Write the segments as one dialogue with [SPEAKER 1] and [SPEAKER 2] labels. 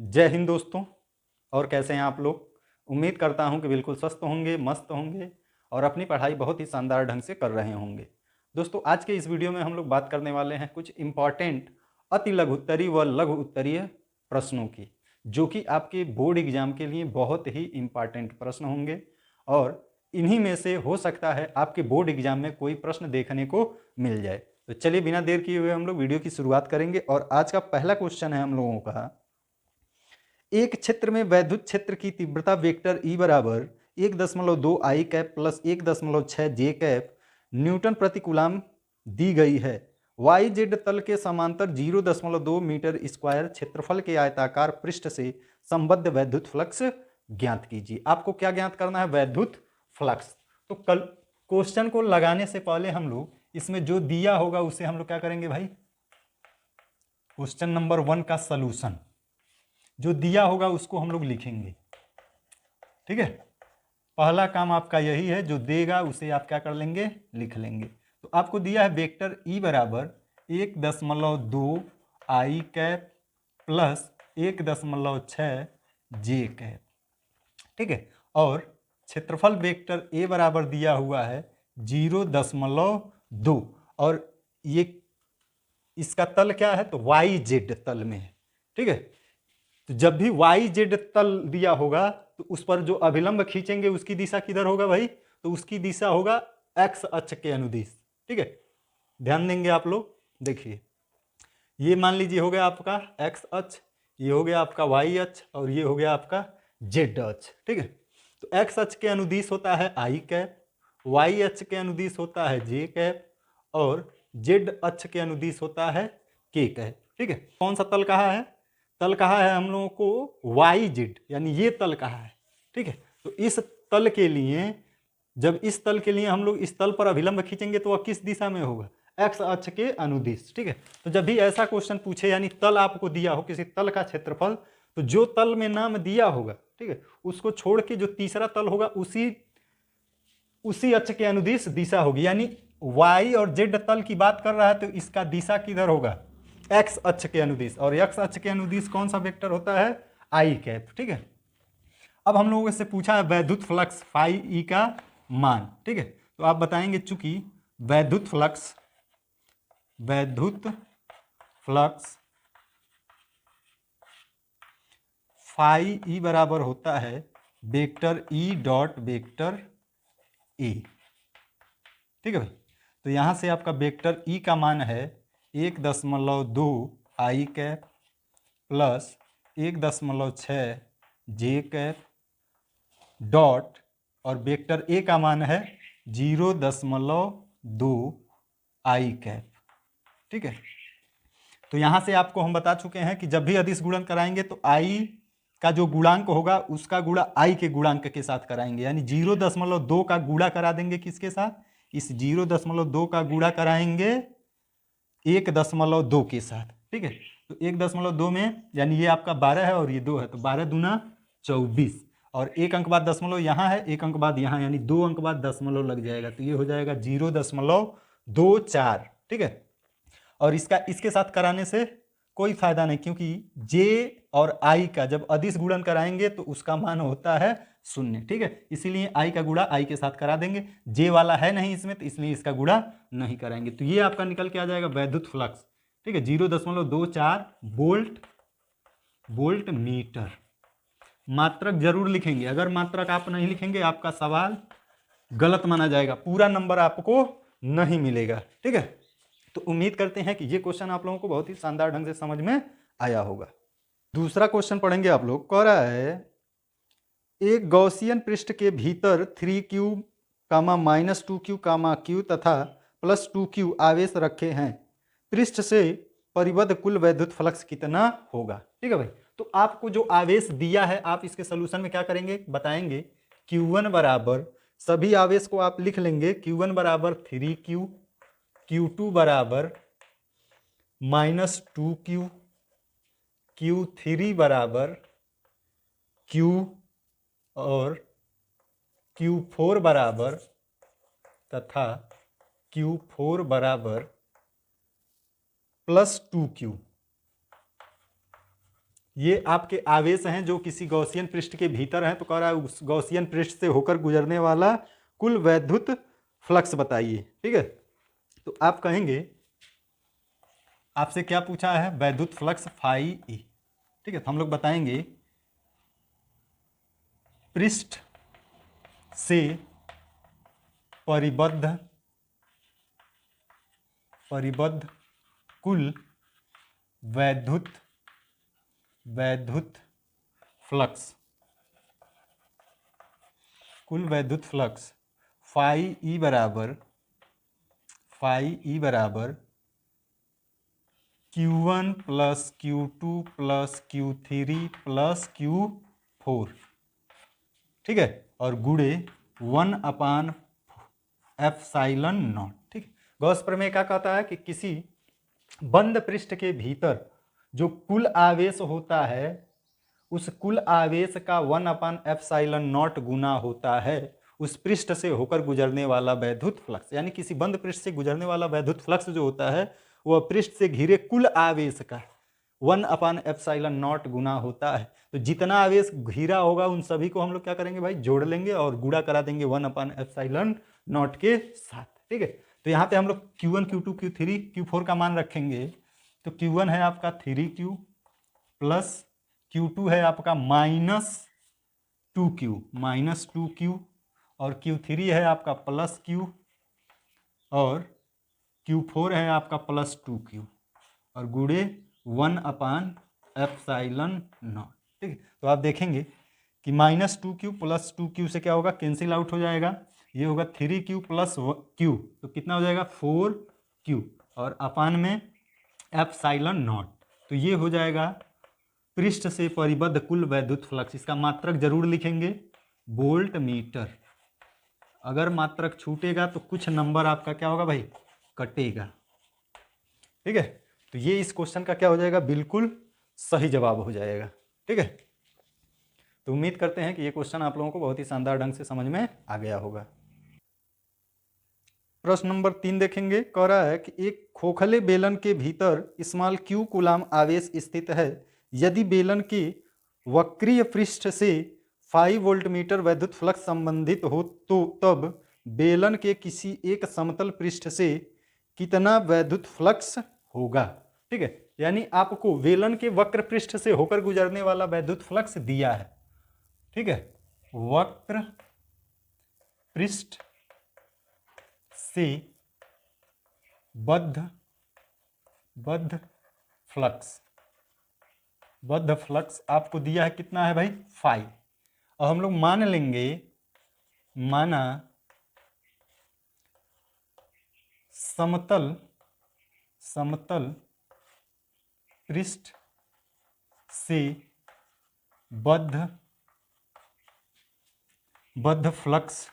[SPEAKER 1] जय हिंद दोस्तों। और कैसे हैं आप लोग। उम्मीद करता हूं कि बिल्कुल स्वस्थ होंगे, मस्त होंगे और अपनी पढ़ाई बहुत ही शानदार ढंग से कर रहे होंगे। दोस्तों, आज के इस वीडियो में हम लोग बात करने वाले हैं कुछ इम्पॉर्टेंट अति लघु उत्तरीय व लघु उत्तरीय प्रश्नों की, जो कि आपके बोर्ड एग्जाम के लिए बहुत ही इम्पॉर्टेंट प्रश्न होंगे। और इन्हीं में से हो सकता है आपके बोर्ड एग्जाम में कोई प्रश्न देखने को मिल जाए। तो चलिए बिना देर किए हुए हम लोग वीडियो की शुरुआत करेंगे। और आज का पहला क्वेश्चन है हम लोगों का, एक क्षेत्र में वैद्युत क्षेत्र की तीव्रता वेक्टर ई बराबर 1.2 आई कैप प्लस 1.6 जे कैप न्यूटन प्रति कूलम दी गई है। वाई जेड तल के समांतर 0.2 मीटर स्क्वायर क्षेत्रफल के आयताकार पृष्ठ से संबद्ध वैद्युत फ्लक्स ज्ञात कीजिए। आपको क्या ज्ञात करना है? वैद्युत फ्लक्स। तो कल क्वेश्चन को लगाने से पहले हम लोग इसमें जो दिया होगा उसे हम लोग क्या करेंगे भाई, क्वेश्चन नंबर 1 का सलूशन जो दिया होगा उसको हम लोग लिखेंगे। ठीक है, पहला काम आपका यही है, जो देगा उसे आप क्या कर लेंगे, लिख लेंगे। तो आपको दिया है वेक्टर ई बराबर 1.2 आई कैप प्लस 1.6 जे कैप। ठीक है, और क्षेत्रफल वेक्टर ए बराबर दिया हुआ है 0.2 और ये इसका तल क्या है, तो वाई जेड तल में है। ठीक है, तो जब भी वाई जेड तल दिया होगा तो उस पर जो अभिलंब खींचेंगे उसकी दिशा किधर होगा भाई, तो उसकी दिशा होगा एक्स अक्ष के अनुदिश। ठीक है, ध्यान देंगे आप लोग। देखिए, ये मान लीजिए हो गया आपका एक्स अक्ष, ये हो गया आपका वाई अक्ष और ये हो गया आपका जेड अक्ष। ठीक है, तो एक्स अक्ष के अनुदिश होता है आई कैप, वाई अक्ष के अनुदिश होता है जे कैप और जेड अक्ष के अनुदिश होता है के कैप। ठीक है, कौन सा तल कहा है? तल कहा है हम लोगों को वाई जेड, यानी ये तल कहा है। ठीक है, तो इस तल के लिए, जब इस तल के लिए हम लोग इस तल पर अभिलंब खींचेंगे तो वह किस दिशा में होगा? एक्स अक्ष के अनुदिश। ठीक है, तो जब भी ऐसा क्वेश्चन पूछे, यानी तल आपको दिया हो, किसी तल का क्षेत्रफल, तो जो तल में नाम दिया होगा, ठीक है, उसको छोड़ के जो तीसरा तल होगा उसी अक्ष के अनुदिश दिशा होगी। यानी वाई और जेड तल की बात कर रहा है तो इसका दिशा किधर होगा? एक्स अक्ष के अनुदिश। और एक्स अक्ष के अनुदिश कौन सा वेक्टर होता है? आई कैप। ठीक है, अब हम लोगों से पूछा है वैद्युत फ्लक्स फाई ई का मान। ठीक है, तो आप बताएंगे चूंकि वैद्युत फ्लक्स फाई ई बराबर होता है vector E dot vector A. ठीक है भाई, तो यहां से आपका वेक्टर ई का मान है 1.2 आई कैप प्लस 1.6 जे कैप डॉट, और वेक्टर ए का मान है 0.2 आई कैप। ठीक है, तो यहां से आपको हम बता चुके हैं कि जब भी अदिश गुणन कराएंगे तो आई का जो गुणांक होगा उसका गुणा आई के गुणांक के साथ कराएंगे। यानी 0.2 का गुणा करा देंगे किसके साथ? इस 0.2 का गुणा कराएंगे 1.2 के साथ। ठीक है, तो 1.2 में यानी ये आपका 12 है और ये 2 है, तो 12 दूना 24 और एक अंक बाद दशमलव यहाँ है, एक अंक बाद यहाँ, यानी 2 अंक बाद दशमलव लग जाएगा, तो ये हो जाएगा 0.24। ठीक है, और इसके साथ कराने से कोई फायदा नहीं, क्योंकि जे और आई का जब अदिश गुणन कराएंगे तो उसका मान होता है 0। ठीक है, इसीलिए आई का गुणा आई के साथ करा देंगे। जे वाला है नहीं इसमें, तो इसलिए इसका गुणा नहीं कराएंगे। तो ये आपका निकल के आ जाएगा वैद्युत फ्लक्स। ठीक है, 0.24 वोल्ट मीटर। मात्रक जरूर लिखेंगे, अगर मात्रक आप नहीं लिखेंगे आपका सवाल गलत माना जाएगा, पूरा नंबर आपको नहीं मिलेगा। ठीक है, तो उम्मीद करते हैं कि ये क्वेश्चन आप लोगों को बहुत ही शानदार ढंग से समझ में आया होगा। दूसरा क्वेश्चन पढ़ेंगे आप लोग। कह रहा है एक गॉसियन पृष्ठ के भीतर 3q, -2q, q तथा +2q आवेश रखे हैं, पृष्ठ से परिबद्ध कुल वैद्युत फ्लक्स कितना होगा? ठीक है भाई, तो आपको जो आवेश दिया है आप इसके सोल्यूशन में क्या करेंगे बताएंगे। Q1 बराबर, सभी आवेश को आप लिख लेंगे, Q1 बराबर 3q, Q2 बराबर -2q, Q3 बराबर q और Q4 बराबर तथा Q4 बराबर +2q। ये आपके आवेश हैं जो किसी गॉसियन पृष्ठ के भीतर हैं, तो कह रहा है उस गॉसियन पृष्ठ से होकर गुजरने वाला कुल वैद्युत फ्लक्स बताइए। ठीक है, तो आप कहेंगे, आपसे क्या पूछा है, वैद्युत फ्लक्स फाई ई। ठीक है, तो हम लोग बताएंगे पृष्ठ से परिबद्ध कुल वैद्युत फ्लक्स, कुल वैद्युत फ्लक्स फाई ई बराबर Q1 plus Q2 plus Q3 plus Q4। ठीक है, और गुणे 1/ε0। ठीक, गॉस प्रमेय क्या कहता है कि किसी बंद पृष्ठ के भीतर जो कुल आवेश होता है उस कुल आवेश का 1/ε0 गुना होता है उस पृष्ठ से होकर गुजरने वाला वैद्युत फ्लक्स। यानी किसी बंद पृष्ठ से गुजरने वाला वैद्युत फ्लक्स जो होता है वह पृष्ठ से घिरे कुल आवेश का 1/ε0 गुना होता है। तो जितना आवेश घिरा होगा उन सभी को हम लोग क्या करेंगे भाई, जोड़ लेंगे और गुणा करा देंगे 1/ε0 के साथ। ठीक है, तो यहाँ पे हम लोग Q1 Q2 Q3 Q4 का मान रखेंगे। तो Q1 है आपका 3Q प्लस Q2 है आपका -2Q और Q3 है आपका प्लस Q और Q4 है आपका प्लस 2Q और गुणे 1/ε0। ठीक है, तो आप देखेंगे कि -2Q प्लस 2Q से क्या होगा, कैंसिल आउट हो जाएगा। ये होगा 3Q प्लस Q, तो कितना हो जाएगा 4Q और अपान में ε0। तो ये हो जाएगा पृष्ठ से परिबद्ध कुल वैद्युत फ्लक्स। इसका मात्रक जरूर लिखेंगे, वोल्ट मीटर। अगर मात्रक छूटेगा तो कुछ नंबर आपका क्या होगा भाई, कटेगा। ठीक है, तो ये इस क्वेश्चन का क्या हो जाएगा, बिल्कुल सही जवाब हो जाएगा। ठीक है, तो उम्मीद करते हैं कि ये क्वेश्चन आप लोगों को बहुत ही शानदार ढंग से समझ में आ गया होगा। प्रश्न नंबर 3 देखेंगे, कह रहा है कि एक खोखले बेलन के भीतर स्मॉल q कूलाम आवेश स्थित है। यदि बेलन के वक्रीय पृष्ठ से 5 वोल्टमीटर वैद्युत फ्लक्स संबंधित हो तो तब बेलन के किसी एक समतल पृष्ठ से कितना वैद्युत फ्लक्स होगा। ठीक है, यानी आपको बेलन के वक्र पृष्ठ से होकर गुजरने वाला वैद्युत फ्लक्स दिया है। ठीक है, वक्र पृष्ठ से बद्ध फ्लक्स आपको दिया है, कितना है भाई 5। और हम लोग मान लेंगे, माना समतल पृष्ठ से बद्ध फ्लक्स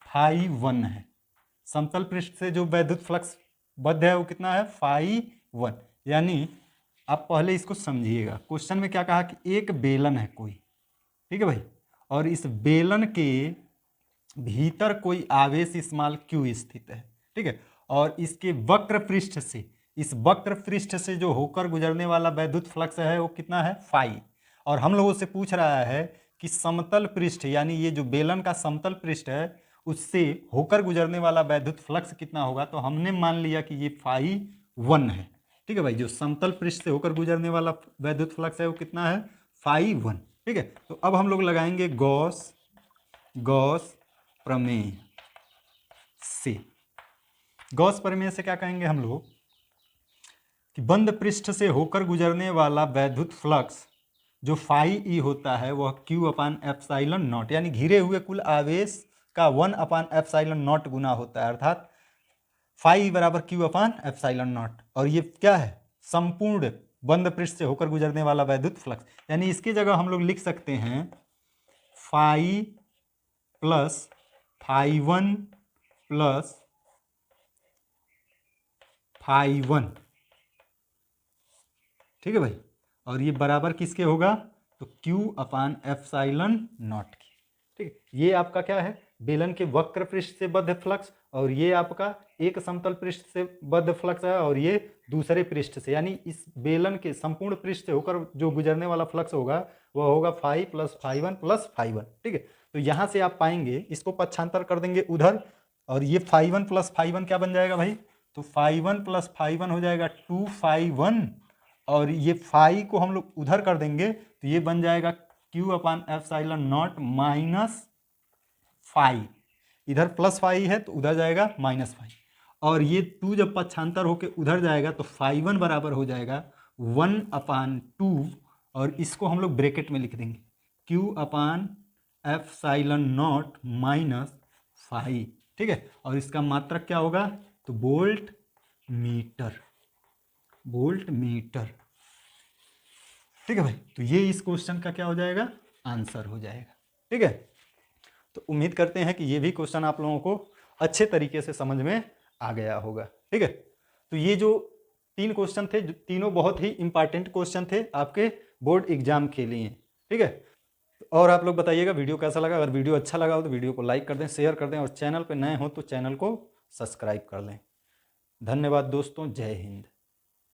[SPEAKER 1] φ1 है। समतल पृष्ठ से जो वैद्युत फ्लक्स बद्ध है वो कितना है, φ1। यानी आप पहले इसको समझिएगा, क्वेश्चन में क्या कहा कि एक बेलन है कोई, ठीक है भाई, और इस बेलन के भीतर कोई आवेश स्मॉल q स्थित है। ठीक है, और इसके वक्र पृष्ठ से, इस वक्र पृष्ठ से जो होकर गुजरने वाला वैद्युत फ्लक्स है वो कितना है, φ। और हम लोगों से पूछ रहा है कि समतल पृष्ठ, यानी ये जो बेलन का समतल पृष्ठ है उससे होकर गुजरने वाला वैद्युत फ्लक्स कितना होगा। तो हमने मान लिया कि ये φ1 है। ठीक है भाई, जो समतल पृष्ठ से होकर गुजरने वाला वैद्युत फ्लक्स है वो कितना है, φ1। ठीक है, तो अब हम लोग लगाएंगे गॉस प्रमेय से। गॉस प्रमेय से क्या कहेंगे हम लोग कि बंद पृष्ठ से होकर गुजरने वाला वैद्युत फ्लक्स जो φe होता है वह Q/ε0 यानी घिरे हुए कुल आवेश का 1/ε0 गुना होता है, अर्थात φ बराबर Q/ε0। और ये क्या है, संपूर्ण बंद पृष्ठ से होकर गुजरने वाला वैद्युत फ्लक्स। यानी इसकी जगह हम लोग लिख सकते हैं φ प्लस φ1 प्लस φ1। ठीक है भाई, और ये बराबर किसके होगा, तो Q/ε0 की। ठीक है, ये आपका क्या है, बेलन के वक्र पृष्ठ से बद्ध फ्लक्स, और ये आपका एक समतल पृष्ठ से बद्ध फ्लक्स है, और ये दूसरे पृष्ठ से, यानी इस बेलन के संपूर्ण पृष्ठ से होकर जो गुजरने वाला फ्लक्स होगा वह होगा phi plus phi one plus phi one. ठीक है, तो यहाँ से आप पाएंगे, इसको पक्षांतर कर देंगे उधर, और ये phi one plus phi one क्या बन जाएगा भाई, तो phi one plus phi one हो जाएगा 2 फाई वन, और ये फाई को हम लोग उधर कर देंगे तो ये बन जाएगा Q upon epsilon not minus phi, इधर प्लस फाई है तो उधर जाएगा माइनस फाई, और ये 2 जब पक्षांतर होके उधर जाएगा तो फाई वन बराबर हो जाएगा 1/2, और इसको हम लोग ब्रैकेट में लिख देंगे Q upon epsilon not minus phi. ठीक है, और इसका मात्रक क्या होगा, तो वोल्ट मीटर, वोल्ट मीटर। ठीक है भाई, तो ये इस क्वेश्चन का क्या हो जाएगा, आंसर हो जाएगा। ठीक है, तो उम्मीद करते हैं कि ये भी क्वेश्चन आप लोगों को अच्छे तरीके से समझ में आ गया होगा। ठीक है, तो ये जो 3 क्वेश्चन थे, जो तीनों बहुत ही इंपॉर्टेंट क्वेश्चन थे आपके बोर्ड एग्जाम के लिए। ठीक है, और आप लोग बताइएगा वीडियो कैसा लगा। अगर वीडियो अच्छा लगा हो तो वीडियो को लाइक कर दें, शेयर कर दें, और चैनल पर नए हो तो चैनल को सब्सक्राइब कर लें। धन्यवाद दोस्तों, जय हिंद।